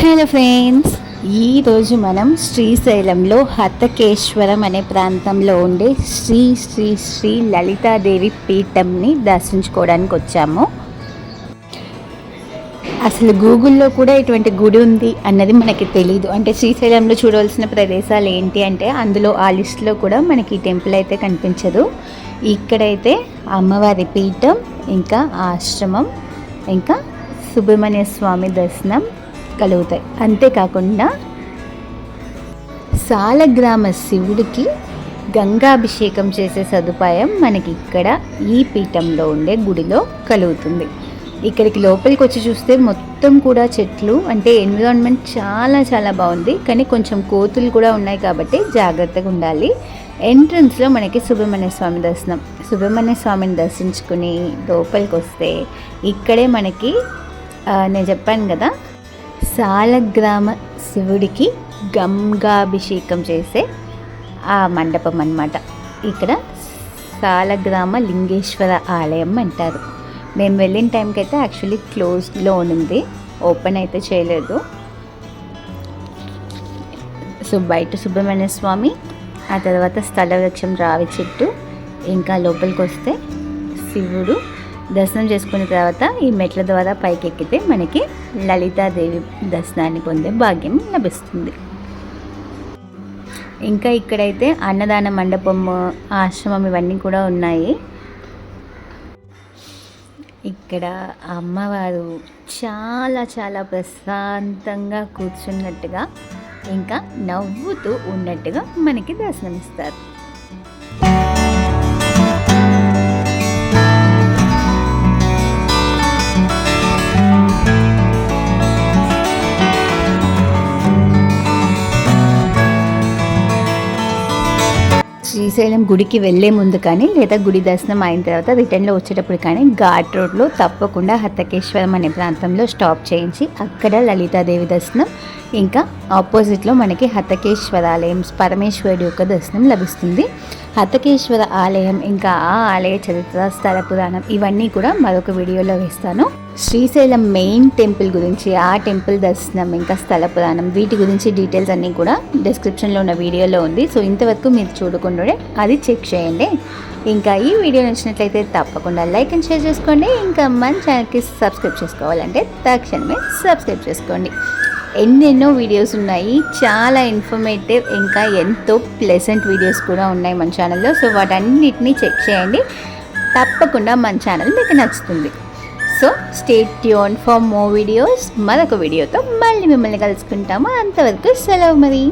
Hello friends, ఈరోజు మనం శ్రీశైలంలో హతకేశ్వరం అనే ప్రాంతంలో ఉండే శ్రీ శ్రీ శ్రీ లలితాదేవి పీఠంని దర్శించుకోవడానికి వచ్చాము. అసలు గూగుల్లో కూడా ఇటువంటి గుడి ఉంది అన్నది మనకి తెలీదు. అంటే శ్రీశైలంలో చూడవలసిన ప్రదేశాలు ఏంటి అంటే అందులో ఆ లిస్టులో కూడా మనకి ఈ టెంపుల్ అయితే కనిపించదు. ఇక్కడైతే అమ్మవారి పీఠం, ఇంకా ఆశ్రమం, ఇంకా సుబ్రహ్మణ్య స్వామి దర్శనం కలుగుతాయి. అంతేకాకుండా సాలగ్రామ శివుడికి గంగాభిషేకం చేసే సదుపాయం మనకి ఇక్కడ ఈ పీఠంలో ఉండే గుడిలో కలుగుతుంది. ఇక్కడికి లోపలికి వచ్చి చూస్తే మొత్తం కూడా చెట్లు, అంటే ఎన్విరాన్మెంట్ చాలా చాలా బాగుంది. కానీ కొంచెం కోతులు కూడా ఉన్నాయి కాబట్టి జాగ్రత్తగా ఉండాలి. ఎంట్రన్స్లో మనకి సుబ్రహ్మణ్య స్వామి దర్శనం. సుబ్రహ్మణ్య స్వామిని దర్శించుకుని లోపలికి వస్తే ఇక్కడే మనకి నేను చెప్పాను కదా, సాలగ్రామ శివుడికి గంగాభిషేకం చేసే ఆ మండపం అన్నమాట. ఇక్కడ సాలగ్రామ లింగేశ్వర ఆలయం అంటారు. మేము వెళ్ళిన టైంకి అయితే యాక్చువల్లీ క్లోజ్లో ఉంది, ఓపెన్ అయితే చేయలేదు. సో బయట సుబ్రహ్మణ్య స్వామి, ఆ తర్వాత స్థలవృక్షం రావి చెట్టు, ఇంకా లోపలికి వస్తే శివుడు. దర్శనం చేసుకున్న తర్వాత ఈ మెట్ల ద్వారా పైకి ఎక్కితే మనకి లలితాదేవి దర్శనాన్ని పొందే భాగ్యం లభిస్తుంది. ఇంకా ఇక్కడైతే అన్నదాన మండపం, ఆశ్రమం ఇవన్నీ కూడా ఉన్నాయి. ఇక్కడ అమ్మవారు చాలా చాలా ప్రశాంతంగా కూర్చున్నట్టుగా, ఇంకా నవ్వుతూ ఉన్నట్టుగా మనకి దర్శనమిస్తారు. శ్రీశైలం గుడికి వెళ్ళే ముందు కానీ, లేదా గుడి దర్శనం అయిన తర్వాత రిటర్న్లో వచ్చేటప్పుడు కానీ ఘాట్ రోడ్లో తప్పకుండా హతకేశ్వరం అనే ప్రాంతంలో స్టాప్ చేయించి అక్కడ లలితాదేవి దర్శనం, ఇంకా ఆపోజిట్లో మనకి హతకేశ్వర ఆలయం, పరమేశ్వరుడు యొక్క దర్శనం లభిస్తుంది. హతకేశ్వర ఆలయం, ఇంకా ఆ ఆలయ చరిత్ర, స్థల పురాణం ఇవన్నీ కూడా మరొక వీడియోలో వేస్తాను. శ్రీశైలం మెయిన్ టెంపుల్ గురించి, ఆ టెంపుల్ దర్శనం, ఇంకా స్థల పురాణం, వీటి గురించి డీటెయిల్స్ అన్నీ కూడా డిస్క్రిప్షన్లో ఉన్న వీడియోలో ఉంది. సో ఇంతవరకు మీరు చూడకుండా అది చెక్ చేయండి. ఇంకా ఈ వీడియో నచ్చినట్లయితే తప్పకుండా లైక్ అండ్ షేర్ చేసుకోండి. ఇంకా మన ఛానల్కి సబ్స్క్రైబ్ చేసుకోవాలంటే తక్షణమే సబ్స్క్రైబ్ చేసుకోండి. ఎన్నెన్నో వీడియోస్ ఉన్నాయి, చాలా ఇన్ఫర్మేటివ్, ఇంకా ఎంతో ప్లెజెంట్ వీడియోస్ కూడా ఉన్నాయి మన ఛానల్లో. సో వాటన్నిటినీ చెక్ చేయండి, తప్పకుండా మన ఛానల్ మీకు నచ్చుతుంది. So stay tune for more videos. మరొక వీడియోతో మళ్ళీ మిమ్మల్ని కలుసుకుంటాము. అంతవరకు సెలవు మరి.